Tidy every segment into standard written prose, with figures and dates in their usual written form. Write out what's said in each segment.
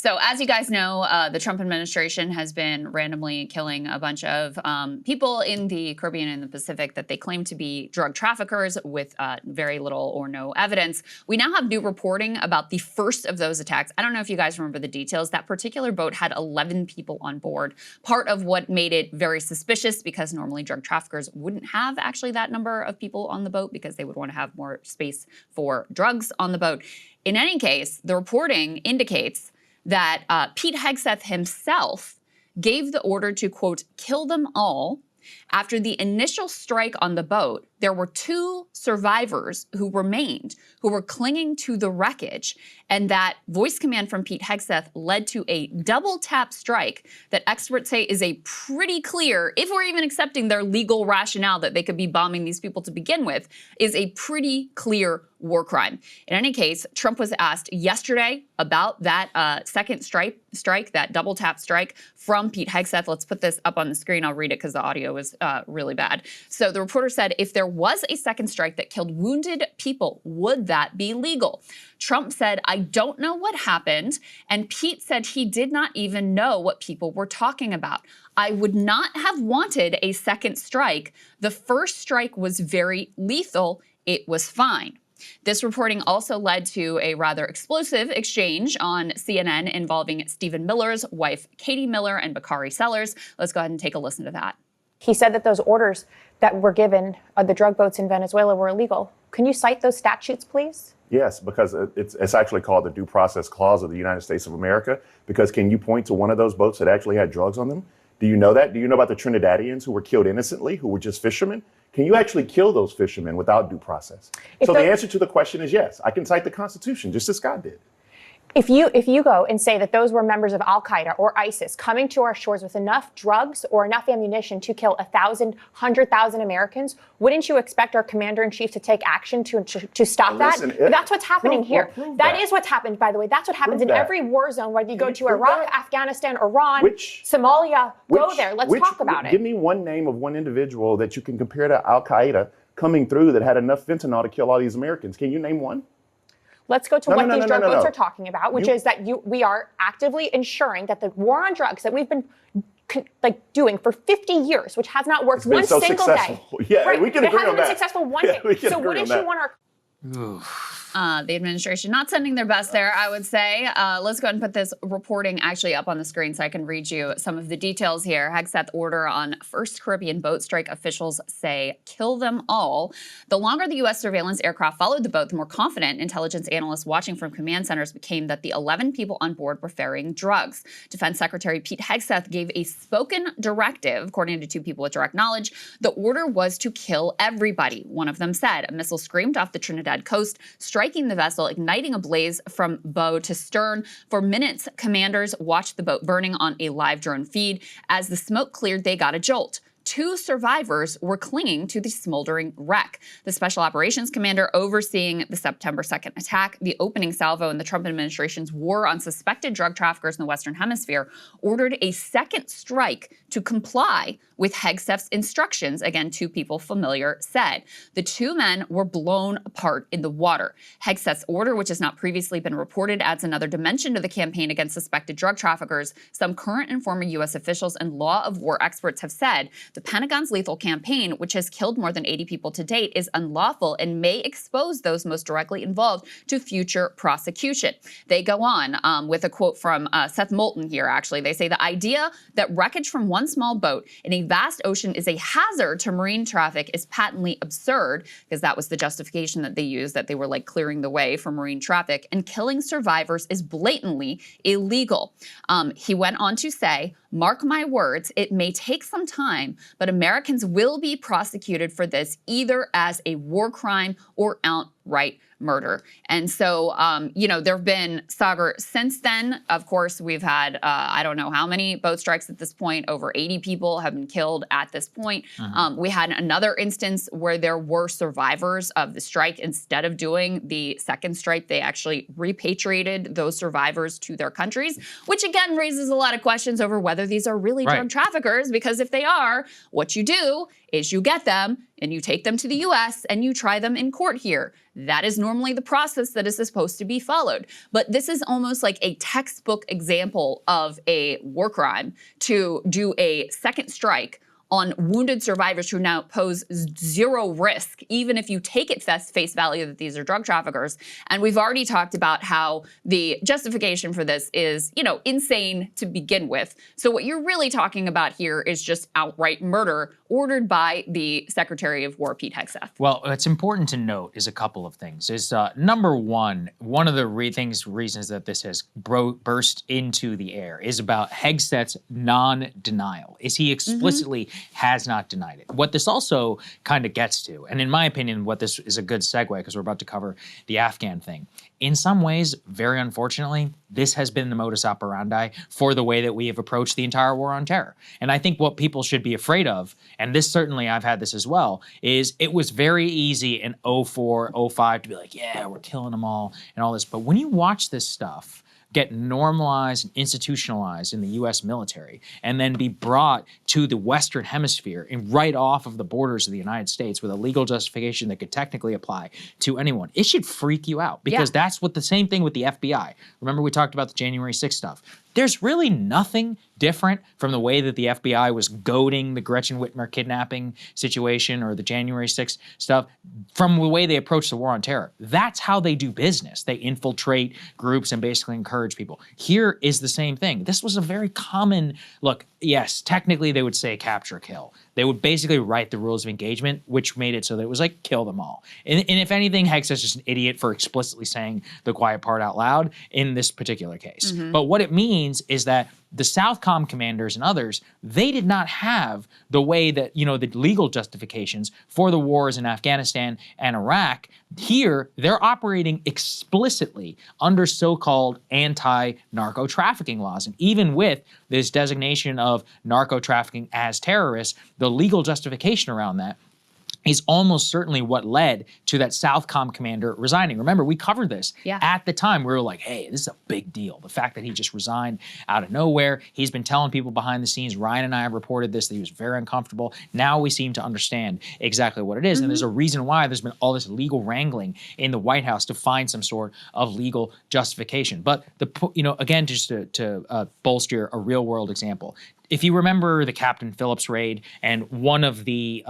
So as you guys know, the Trump administration has been randomly killing a bunch of people in the Caribbean and the Pacific that they claim to be drug traffickers with very little or no evidence. We now have new reporting about the first of those attacks. I don't know if you guys remember the details. That particular boat had 11 people on board. Part of what made it very suspicious, because normally drug traffickers wouldn't have actually that number of people on the boat because they would want to have more space for drugs on the boat. In any case, the reporting indicates that Pete Hegseth himself gave the order to, quote, kill them all. After the initial strike on the boat, there were 2 survivors who remained, who were clinging to the wreckage, and that voice command from Pete Hegseth led to a double tap strike that experts say is a pretty clear, if we're even accepting their legal rationale that they could be bombing these people to begin with, is a pretty clear war crime. In any case, Trump was asked yesterday about that second strike, that double tap strike from Pete Hegseth. Let's put this up on the screen. I'll read it because the audio is really bad. So the reporter said, if there was a second strike that killed wounded people, would that be legal? Trump said, I don't know what happened. And Pete said he did not even know what people were talking about. I would not have wanted a second strike. The first strike was very lethal. It was fine. This reporting also led to a rather explosive exchange on CNN involving Stephen Miller's wife, Katie Miller, and Bakari Sellers. Let's go ahead and take a listen to that. He said that those orders that were given of the drug boats in Venezuela were illegal. Can you cite those statutes, please? Yes, because it's actually called the Due Process Clause of the United States of America. Because can you point to one of those boats that actually had drugs on them? Do you know that? Do you know about the Trinidadians who were killed innocently, who were just fishermen? Can you actually kill those fishermen without due process? So the answer to the question is yes. I can cite the Constitution, just as Scott did. If you go and say that those were members of Al-Qaeda or ISIS coming to our shores with enough drugs or enough ammunition to kill 100,000 Americans, wouldn't you expect our commander-in-chief to take action to stop that? That's what's happening here. That is what's happened, by the way. That's what happens in every war zone, whether you go to Iraq, Afghanistan, Iran, Somalia. Go there. Let's talk about it. Give me one name of one individual that you can compare to Al-Qaeda coming through that had enough fentanyl to kill all these Americans. Can you name one? Let's go to what these drug boats are talking about, which is that we are actively ensuring that the war on drugs that we've been doing for 50 years, which has not worked one single day. Yeah, right. We can agree on that. It hasn't been successful one day. So wouldn't you want our... The administration not sending their best there, I would say. Let's go ahead and put this reporting actually up on the screen so I can read you some of the details here. Hegseth order on first Caribbean boat strike, officials say kill them all. The longer the U.S. surveillance aircraft followed the boat, the more confident intelligence analysts watching from command centers became that the 11 people on board were ferrying drugs. Defense Secretary Pete Hegseth gave a spoken directive, according to 2 people with direct knowledge. The order was to kill everybody, one of them said. A missile screamed off the Trinidad coast, striking the vessel, igniting a blaze from bow to stern. For minutes, commanders watched the boat burning on a live drone feed. As the smoke cleared, they got a jolt. 2 survivors were clinging to the smoldering wreck. The Special Operations Commander overseeing the September 2nd attack, the opening salvo in the Trump administration's war on suspected drug traffickers in the Western Hemisphere, ordered a second strike to comply with Hegseth's instructions. Again, 2 people familiar said. The 2 men were blown apart in the water. Hegseth's order, which has not previously been reported, adds another dimension to the campaign against suspected drug traffickers. Some current and former U.S. officials and law of war experts have said the Pentagon's lethal campaign, which has killed more than 80 people to date, is unlawful and may expose those most directly involved to future prosecution. They go on with a quote from Seth Moulton here, actually. They say the idea that wreckage from one small boat in a vast ocean is a hazard to marine traffic is patently absurd, because that was the justification that they used, that they were like clearing the way for marine traffic, and killing survivors is blatantly illegal. He went on to say, mark my words, it may take some time, but Americans will be prosecuted for this either as a war crime or outright murder. And so, there have been, Saagar, since then, of course, we've had, I don't know how many boat strikes at this point. Over 80 people have been killed at this point. We had another instance where there were survivors of the strike. Instead of doing the second strike, they actually repatriated those survivors to their countries, which again raises a lot of questions over whether these are really drug traffickers, because if they are, what you do is you get them, and you take them to the US and you try them in court here. That is normally the process that is supposed to be followed. But this is almost like a textbook example of a war crime to do a second strike on wounded survivors who now pose zero risk, even if you take it face value that these are drug traffickers. And we've already talked about how the justification for this is, insane to begin with. So what you're really talking about here is just outright murder ordered by the Secretary of War, Pete Hegseth. Well, what's important to note is a couple of things. Number one of the reasons that this has burst into the air is about Hegseth's non-denial. Is he explicitly has not denied it. What this also kind of gets to, and in my opinion, what this is a good segue because we're about to cover the Afghan thing. In some ways, very unfortunately, this has been the modus operandi for the way that we have approached the entire war on terror. And I think what people should be afraid of, and this certainly I've had this as well, is it was very easy in 04, 05 to be like, yeah, we're killing them all and all this. But when you watch this stuff get normalized and institutionalized in the U.S. military and then be brought to the Western Hemisphere and right off of the borders of the United States with a legal justification that could technically apply to anyone, it should freak you out because that's what the same thing with the FBI. Remember we talked about the January 6th stuff. There's really nothing different from the way that the FBI was goading the Gretchen Whitmer kidnapping situation or the January 6th stuff from the way they approach the war on terror. That's how they do business. They infiltrate groups and basically encourage people. Here is the same thing. This was a very common, look, yes, technically they would say capture, kill. They would basically write the rules of engagement, which made it so that it was like, kill them all. And if anything, Hegseth's just an idiot for explicitly saying the quiet part out loud in this particular case. But what it means is that the Southcom commanders and others, they did not have the way that, the legal justifications for the wars in Afghanistan and Iraq. Here, they're operating explicitly under so-called anti-narco trafficking laws. And even with this designation of narco trafficking as terrorists, the legal justification around that is almost certainly what led to that Southcom commander resigning. Remember, we covered this. At the time. We were like, hey, this is a big deal. The fact that he just resigned out of nowhere. He's been telling people behind the scenes. Ryan and I have reported this, that he was very uncomfortable. Now we seem to understand exactly what it is. And there's a reason why there's been all this legal wrangling in the White House to find some sort of legal justification. But, again, just to bolster a real world example. If you remember the Captain Phillips raid and one of the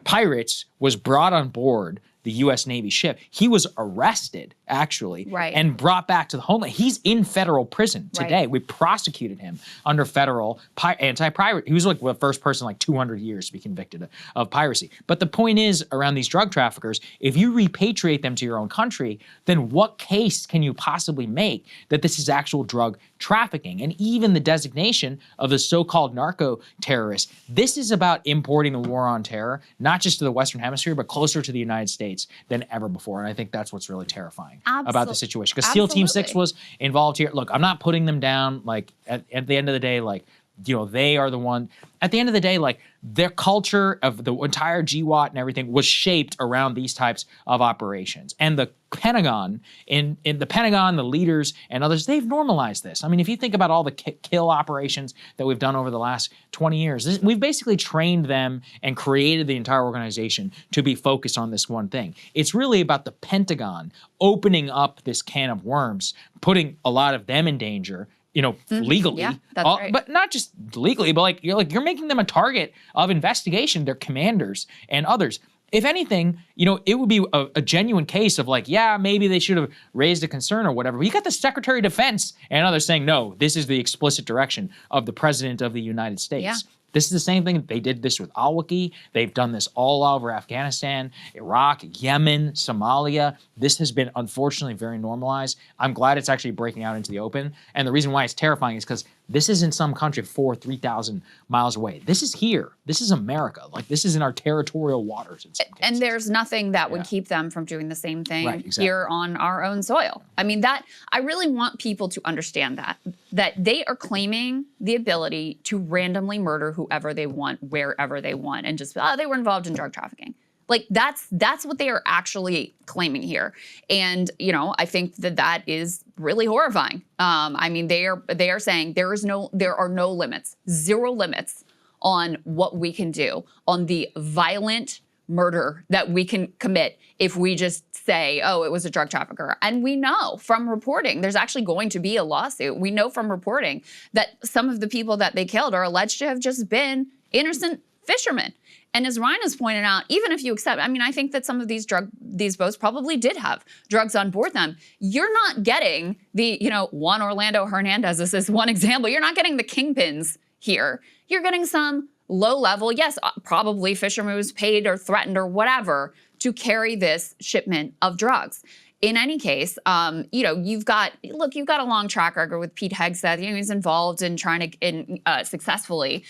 pirates was brought on board the U.S. Navy ship, he was arrested, actually, and brought back to the homeland. He's in federal prison today. We prosecuted him under federal anti-pirate. He was like the first person in like 200 years to be convicted of piracy. But the point is, around these drug traffickers, if you repatriate them to your own country, then what case can you possibly make that this is actual drug trafficking? And even the designation of the so-called narco terrorists, this is about importing the war on terror, not just to the Western Hemisphere, but closer to the United States than ever before. And I think that's what's really terrifying about the situation. Because SEAL Team 6 was involved here. Look, I'm not putting them down. Like, at the end of the day, like, they are the one. At the end of the day, like, their culture of the entire GWAT and everything was shaped around these types of operations. And the Pentagon, in the Pentagon, the leaders and others, they've normalized this. I mean, if you think about all the kill operations that we've done over the last 20 years, we've basically trained them and created the entire organization to be focused on this one thing. It's really about the Pentagon opening up this can of worms, putting a lot of them in danger, legally. Yeah, that's right. But not just legally, but you're making them a target of investigation, their commanders and others. If anything, it would be a genuine case of like, yeah, maybe they should have raised a concern or whatever. But you got the Secretary of Defense and others saying, no, this is the explicit direction of the President of the United States. Yeah. This is the same thing. They did this with al-Waqi. They've done this all over Afghanistan, Iraq, Yemen, Somalia. This has been, unfortunately, very normalized. I'm glad it's actually breaking out into the open. And the reason why it's terrifying is because this is in some country 3,000 miles away. This is here. This is America. Like, this is in our territorial waters in some cases. And there's nothing that would keep them from doing the same thing here on our own soil. I mean, I really want people to understand that they are claiming the ability to randomly murder whoever they want, wherever they want, and just, they were involved in drug trafficking. Like, that's what they are actually claiming here. And, I think that is really horrifying. I mean, they are saying there are no limits, zero limits on what we can do, on the violent murder that we can commit if we just say, oh, it was a drug trafficker. And we know from reporting, there's actually going to be a lawsuit. We know from reporting that some of the people that they killed are alleged to have just been innocent fishermen. And as Ryan has pointed out, even if you accept, I mean, I think that some of these boats probably did have drugs on board them. You're not getting the, Juan Orlando Hernandez, this is one example. You're not getting the kingpins here. You're getting some low level, yes, probably fisherman was paid or threatened or whatever to carry this shipment of drugs. In any case, you've got a long track record with Pete Hegseth. He's involved in trying to successfully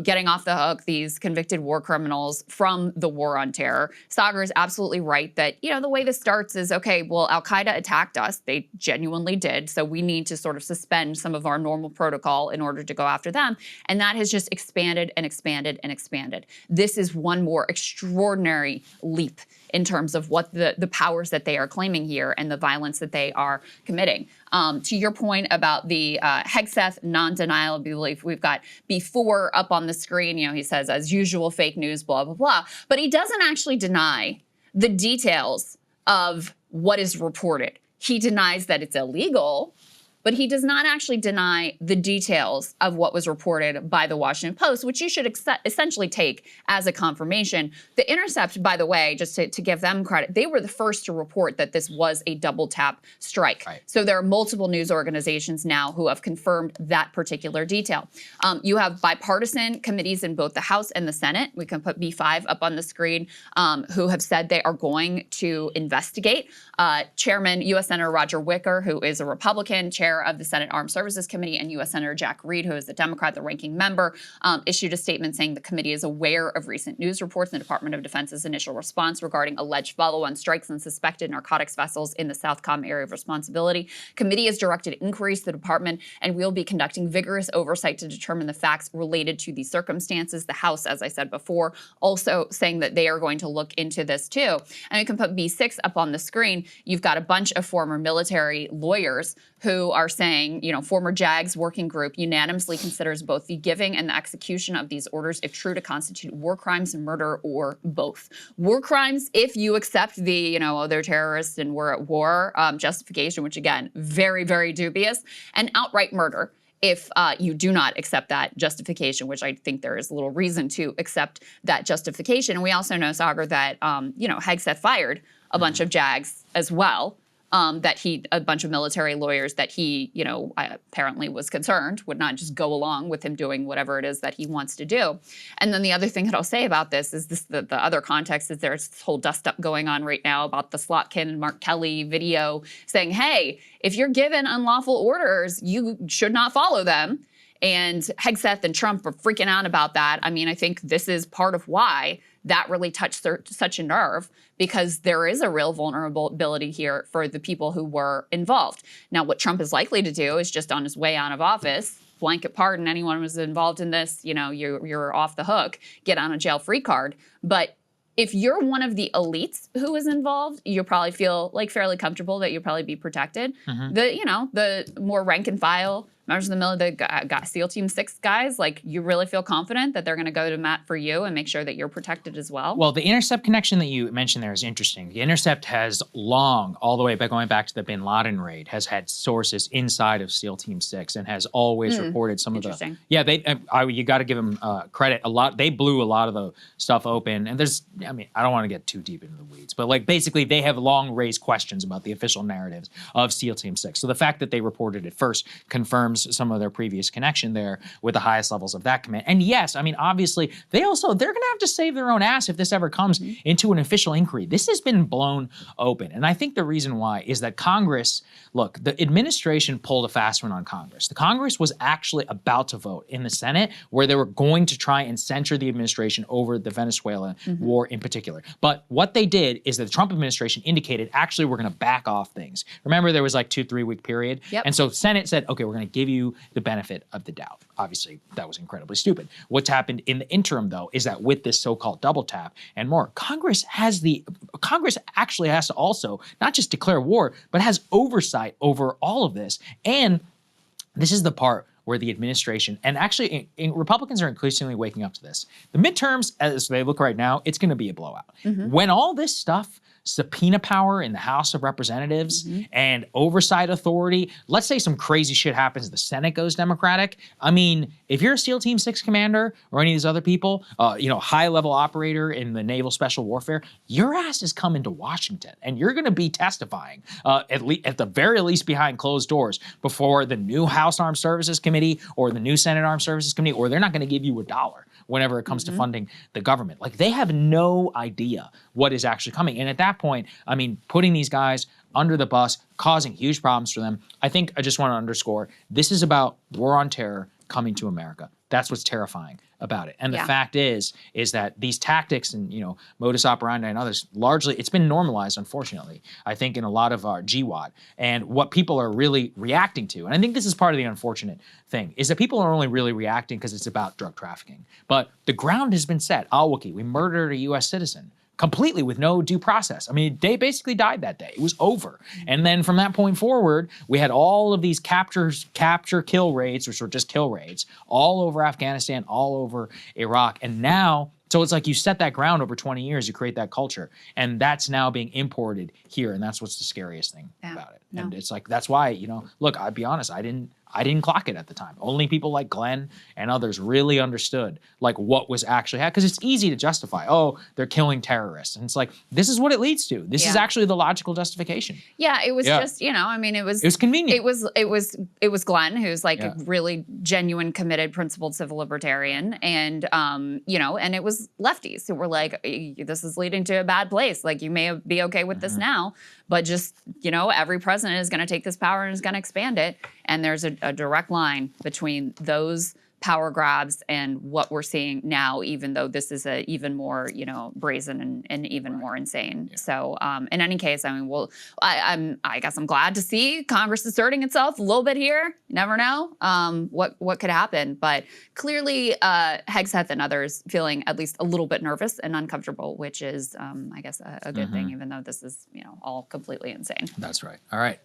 getting off the hook these convicted war criminals from the war on terror. Saagar is absolutely right that, the way this starts is, okay, well, Al-Qaeda attacked us. They genuinely did. So we need to sort of suspend some of our normal protocol in order to go after them. And that has just expanded and expanded and expanded. This is one more extraordinary leap in terms of what the powers that they are claiming here and the violence that they are committing. To your point about the Hegseth non-denial, I believe we've got before up on the screen, he says, as usual, fake news, blah, blah, blah. But he doesn't actually deny the details of what is reported. He denies that it's illegal, but he does not actually deny the details of what was reported by the Washington Post, which you should essentially take as a confirmation. The Intercept, by the way, just to give them credit, they were the first to report that this was a double tap strike. Right. So there are multiple news organizations now who have confirmed that particular detail. You have bipartisan committees in both the House and the Senate. We can put B5 up on the screen, who have said they are going to investigate. Chairman U.S. Senator Roger Wicker, who is a Republican, chair of the Senate Armed Services Committee, and U.S. Senator Jack Reed, who is the Democrat, the ranking member, issued a statement saying the committee is aware of recent news reports in the Department of Defense's initial response regarding alleged follow-on strikes on suspected narcotics vessels in the Southcom area of responsibility. Committee has directed inquiries to the department and will be conducting vigorous oversight to determine the facts related to these circumstances. The House, as I said before, also saying that they are going to look into this too. And you can put B6 up on the screen. You've got a bunch of former military lawyers who are saying, former JAGS working group unanimously considers both the giving and the execution of these orders, if true, to constitute war crimes, murder, or both. War crimes, if you accept the, they're terrorists and we're at war justification, which again, very, very dubious, and outright murder if you do not accept that justification, which I think there is little reason to accept that justification. And we also know, Saagar, that, Hegseth fired a bunch of JAGs as well. A bunch of military lawyers that he, apparently was concerned would not just go along with him doing whatever it is that he wants to do. And then the other thing that I'll say about this is the other context is there's this whole dust up going on right now about the Slotkin and Mark Kelly video saying, hey, if you're given unlawful orders, you should not follow them. And Hegseth and Trump are freaking out about that. I mean, I think this is part of why that really touched such a nerve, because there is a real vulnerability here for the people who were involved. Now, what Trump is likely to do is just on his way out of office, blanket pardon anyone who was involved in this, you're off the hook, get on a jail-free card. But if you're one of the elites who is involved, you'll probably feel like fairly comfortable that you'll probably be protected. Mm-hmm. The more rank and file members of the military, the SEAL Team 6 guys, like, you really feel confident that they're going to go to Matt for you and make sure that you're protected as well? Well, the Intercept connection that you mentioned there is interesting. The Intercept has long, all the way back, going back to the Bin Laden raid, has had sources inside of SEAL Team 6 and has always reported some of the... Yeah, you got to give them credit. They blew a lot of the stuff open. And I don't want to get too deep into the weeds, but basically they have long raised questions about the official narratives of SEAL Team 6. So the fact that they reported it first confirms some of their previous connection there with the highest levels of that command. And yes, obviously they're going to have to save their own ass if this ever comes into an official inquiry. This has been blown open. And I think the reason why is that Congress, look, the administration pulled a fast one on Congress. The Congress was actually about to vote in the Senate where they were going to try and censure the administration over the Venezuela war in particular. But what they did is that the Trump administration indicated, actually, we're going to back off things. Remember, there was 2-3 week period. Yep. And so Senate said, okay, we're going to give you the benefit of the doubt. Obviously, that was incredibly stupid. What's happened in the interim, though, is that with this so-called double tap and more, Congress actually has to also not just declare war, but has oversight over all of this. And this is the part where the administration, and actually Republicans are increasingly waking up to this. The midterms, as they look right now, it's going to be a blowout. When all this stuff, subpoena power in the House of Representatives and oversight authority, let's say some crazy shit happens, the Senate goes Democratic. I mean, if you're a SEAL Team 6 commander or any of these other people, high-level operator in the Naval Special Warfare, your ass is coming to Washington, and you're going to be testifying, at the very least behind closed doors, before the new House Armed Services Committee or the new Senate Armed Services Committee, or they're not going to give you $1 whenever it comes to funding the government. Like, they have no idea what is actually coming. And at that point, I mean, putting these guys under the bus, causing huge problems for them. I think I just want to underscore, this is about war on terror coming to America. That's what's terrifying about it. And the fact is that these tactics and, modus operandi and others, largely, it's been normalized, unfortunately, I think, in a lot of our GWAT. And what people are really reacting to, and I think this is part of the unfortunate thing, is that people are only really reacting because it's about drug trafficking. But the ground has been set. Al-Waki, we murdered a U.S. citizen. Completely with no due process. I mean, they basically died that day. It was over. And then from that point forward, we had all of these capture kill raids, which were just kill raids, all over Afghanistan, all over Iraq. And now, so it's like you set that ground over 20 years, you create that culture. And that's now being imported here. And that's what's the scariest thing about it. And it's like, that's why, look, I'll be honest, I didn't clock it at the time. Only people like Glenn and others really understood like what was actually happening. Because it's easy to justify, oh, they're killing terrorists. And it's like, this is what it leads to. This is actually the logical justification. Yeah, it was just, it was convenient. It was Glenn, who's like a really genuine, committed, principled civil libertarian. And, and it was lefties who were like, this is leading to a bad place. Like, you may be okay with this now, but just, every president is going to take this power and is going to expand it. And there's a direct line between those power grabs and what we're seeing now, even though this is a even more, brazen and even more insane. So in any case, I mean, I guess I'm glad to see Congress asserting itself a little bit here. You never know what could happen. But clearly, Hegseth and others feeling at least a little bit nervous and uncomfortable, which is, I guess, a good thing, even though this is, all completely insane. That's right. All right.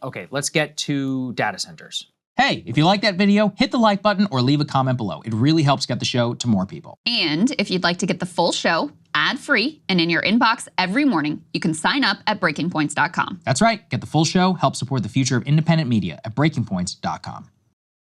Okay, let's get to data centers. Hey, if you like that video, hit the like button or leave a comment below. It really helps get the show to more people. And if you'd like to get the full show ad-free and in your inbox every morning, you can sign up at breakingpoints.com. That's right. Get the full show, help support the future of independent media at breakingpoints.com.